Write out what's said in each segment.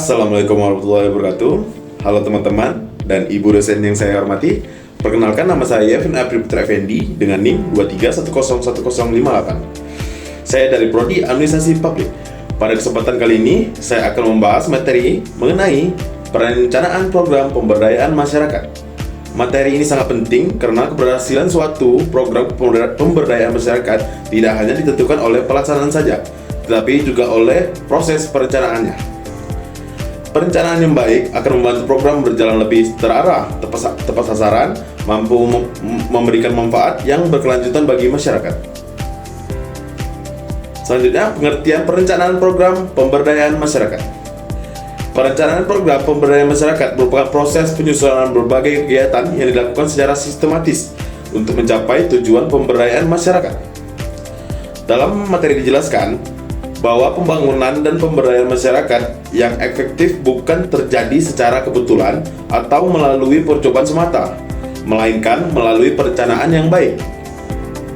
Assalamualaikum warahmatullahi wabarakatuh. Halo teman-teman dan ibu dosen yang saya hormati. Perkenalkan, nama saya Evan April Putra Effendi dengan NIM 23101058. Saya dari Prodi Administrasi Publik. Pada kesempatan kali ini, saya akan membahas materi mengenai perencanaan program pemberdayaan masyarakat. Materi ini sangat penting karena keberhasilan suatu program pemberdayaan masyarakat tidak hanya ditentukan oleh pelaksanaan saja, tetapi juga oleh proses perencanaannya. Perencanaan yang baik akan membantu program berjalan lebih terarah, tepat sasaran, mampu memberikan manfaat yang berkelanjutan bagi masyarakat. Selanjutnya, pengertian perencanaan program pemberdayaan masyarakat. Perencanaan program pemberdayaan masyarakat merupakan proses penyusunan berbagai kegiatan yang dilakukan secara sistematis untuk mencapai tujuan pemberdayaan masyarakat. Dalam materi dijelaskan bahwa pembangunan dan pemberdayaan masyarakat yang efektif bukan terjadi secara kebetulan atau melalui percobaan semata, melainkan melalui perencanaan yang baik.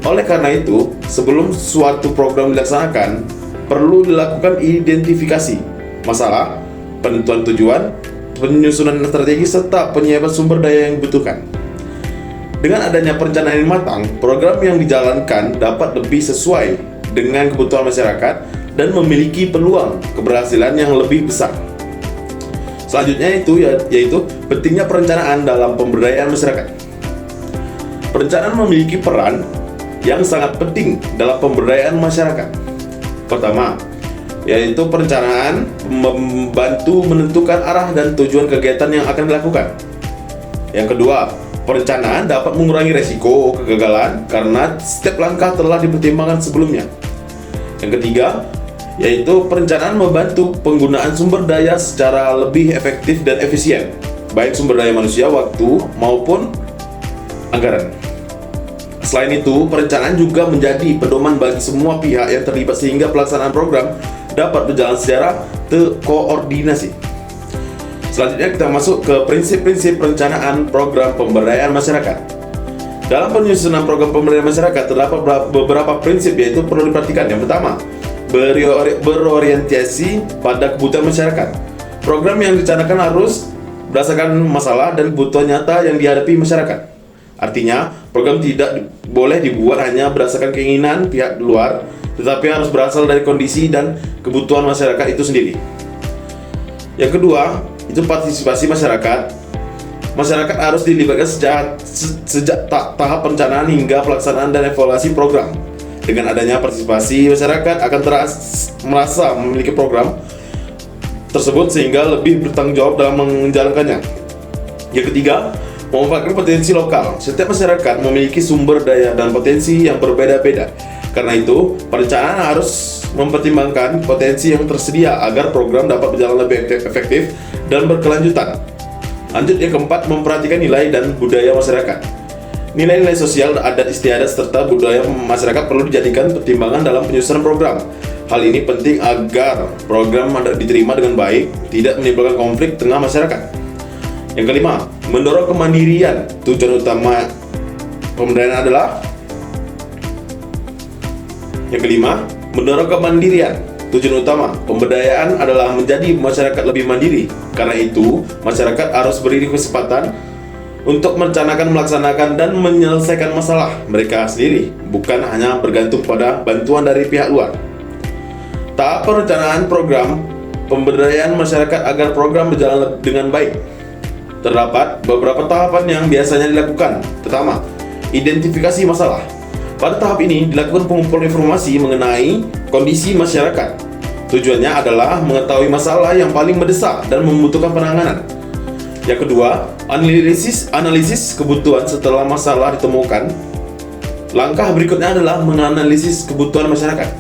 Oleh karena itu, sebelum suatu program dilaksanakan, perlu dilakukan identifikasi masalah, penentuan tujuan, penyusunan strategi, serta penyiapan sumber daya yang dibutuhkan. Dengan adanya perencanaan yang matang, program yang dijalankan dapat lebih sesuai dengan kebutuhan masyarakat dan memiliki peluang keberhasilan yang lebih besar. Selanjutnya yaitu pentingnya perencanaan dalam pemberdayaan masyarakat. Perencanaan memiliki peran yang sangat penting dalam pemberdayaan masyarakat. Pertama, yaitu perencanaan membantu menentukan arah dan tujuan kegiatan yang akan dilakukan. Yang kedua, perencanaan dapat mengurangi resiko kegagalan karena setiap langkah telah dipertimbangkan sebelumnya. Yang ketiga, yaitu perencanaan membantu penggunaan sumber daya secara lebih efektif dan efisien, baik sumber daya manusia, waktu, maupun anggaran. Selain itu, perencanaan juga menjadi pedoman bagi semua pihak yang terlibat sehingga pelaksanaan program dapat berjalan secara terkoordinasi. Selanjutnya kita masuk ke prinsip-prinsip perencanaan program pemberdayaan masyarakat. Dalam penyusunan program pemberdayaan masyarakat terdapat beberapa prinsip yaitu perlu diperhatikan. Yang pertama, berorientasi pada kebutuhan masyarakat. Program yang dicanangkan harus berdasarkan masalah dan kebutuhan nyata yang dihadapi masyarakat. Artinya, program tidak boleh dibuat hanya berdasarkan keinginan pihak luar, tetapi harus berasal dari kondisi dan kebutuhan masyarakat itu sendiri. Yang kedua, itu partisipasi masyarakat. Masyarakat harus dilibatkan sejak tahap perencanaan hingga pelaksanaan dan evaluasi program. Dengan adanya partisipasi, masyarakat akan merasa memiliki program tersebut sehingga lebih bertanggung jawab dalam menjalankannya. Yang ketiga, memanfaatkan potensi lokal. Setiap masyarakat memiliki sumber daya dan potensi yang berbeda-beda. Karena itu, perencanaan harus mempertimbangkan potensi yang tersedia agar program dapat berjalan lebih efektif dan berkelanjutan. Lanjut, yang keempat, memperhatikan nilai dan budaya masyarakat. Nilai-nilai sosial, adat istiadat, serta budaya masyarakat perlu dijadikan pertimbangan dalam penyusunan program. Hal ini penting agar program diterima dengan baik, tidak menimbulkan konflik tengah masyarakat. Yang kelima, mendorong kemandirian. Tujuan utama pemberdayaan adalah mendorong kemandirian. Tujuan utama pemberdayaan adalah menjadi masyarakat lebih mandiri. Karena itu, masyarakat harus beri kesempatan untuk merencanakan, melaksanakan, dan menyelesaikan masalah mereka sendiri, bukan hanya bergantung pada bantuan dari pihak luar. Tahap perencanaan program pemberdayaan masyarakat agar program berjalan dengan baik. Terdapat beberapa tahapan yang biasanya dilakukan. Pertama, identifikasi masalah. Pada tahap ini dilakukan pengumpulan informasi mengenai kondisi masyarakat. Tujuannya adalah mengetahui masalah yang paling mendesak dan membutuhkan penanganan. Yang kedua, analisis kebutuhan setelah masalah ditemukan. Langkah berikutnya adalah menganalisis kebutuhan masyarakat.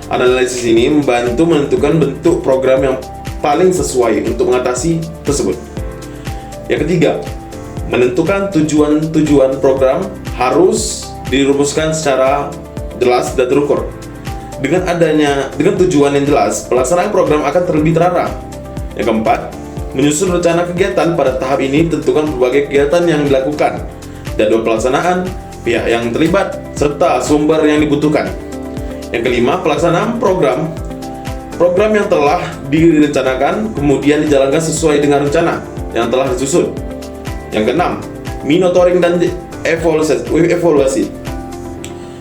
Analisis ini membantu menentukan bentuk program yang paling sesuai untuk mengatasi tersebut. Yang ketiga, menentukan tujuan program harus dirumuskan secara jelas dan terukur. Dengan tujuan yang jelas, pelaksanaan program akan terlebih terarah. Yang keempat, menyusun rencana kegiatan. Pada tahap ini tentukan berbagai kegiatan yang dilakukan, jadwal pelaksanaan, pihak yang terlibat, serta sumber yang dibutuhkan. Yang kelima, pelaksanaan program Program yang telah direncanakan kemudian dijalankan sesuai dengan rencana yang telah disusun. Yang keenam, monitoring dan evaluasi.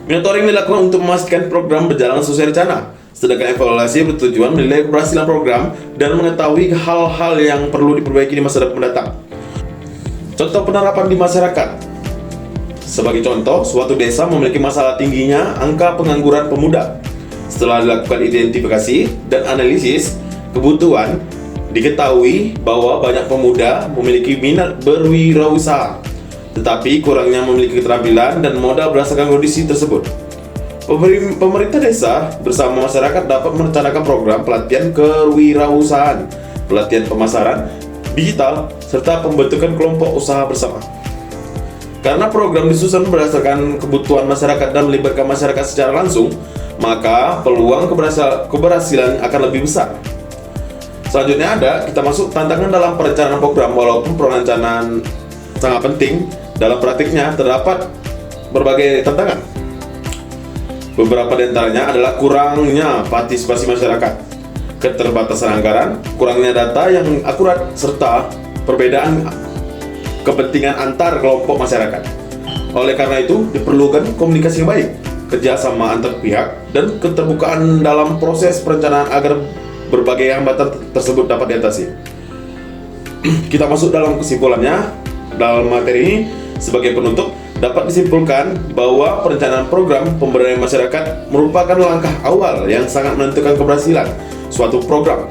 Monitoring dilakukan untuk memastikan program berjalan sesuai rencana, sedangkan evaluasi bertujuan menilai keberhasilan program dan mengetahui hal-hal yang perlu diperbaiki di masa mendatang. Contoh penerapan di masyarakat. Sebagai contoh, suatu desa memiliki masalah tingginya angka pengangguran pemuda. Setelah dilakukan identifikasi dan analisis kebutuhan, diketahui bahwa banyak pemuda memiliki minat berwirausaha, tetapi kurangnya memiliki keterampilan dan modal berdasarkan kondisi tersebut. Pemerintah desa bersama masyarakat dapat merencanakan program pelatihan kewirausahaan, pelatihan pemasaran digital, serta pembentukan kelompok usaha bersama. Karena program disusun berdasarkan kebutuhan masyarakat dan melibatkan masyarakat secara langsung, maka peluang keberhasilan akan lebih besar. Selanjutnya kita masuk tantangan dalam perencanaan program. Walaupun perencanaan sangat penting, dalam praktiknya terdapat berbagai tantangan. Beberapa di antaranya adalah kurangnya partisipasi masyarakat, keterbatasan anggaran, kurangnya data yang akurat, serta perbedaan kepentingan antar kelompok masyarakat. Oleh karena itu, diperlukan komunikasi yang baik, kerjasama antar pihak, dan keterbukaan dalam proses perencanaan agar berbagai hambatan tersebut dapat diatasi. Kita masuk dalam kesimpulannya. Dalam materi ini, sebagai penutup, dapat disimpulkan bahwa perencanaan program pemberdayaan masyarakat merupakan langkah awal yang sangat menentukan keberhasilan suatu program.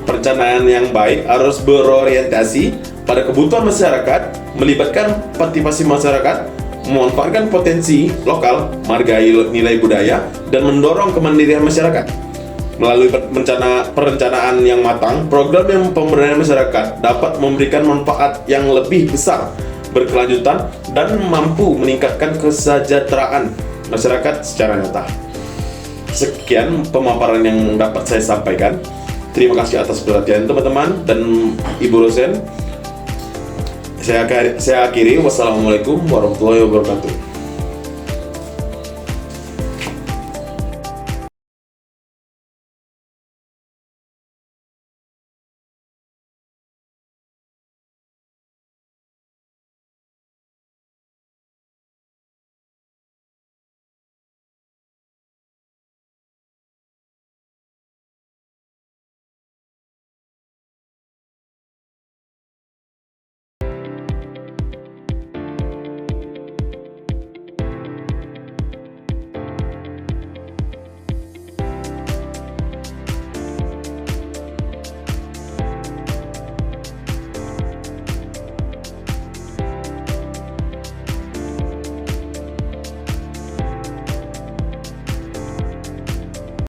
Perencanaan yang baik harus berorientasi pada kebutuhan masyarakat, melibatkan partisipasi masyarakat, memanfaatkan potensi lokal, menghargai nilai budaya, dan mendorong kemandirian masyarakat. Melalui perencanaan yang matang, program yang pemberdayaan masyarakat dapat memberikan manfaat yang lebih besar, berkelanjutan, dan mampu meningkatkan kesejahteraan masyarakat secara nyata. Sekian pemaparan yang dapat saya sampaikan. Terima kasih atas perhatian teman-teman dan Ibu dosen. Saya akhiri. Wassalamualaikum warahmatullahi wabarakatuh.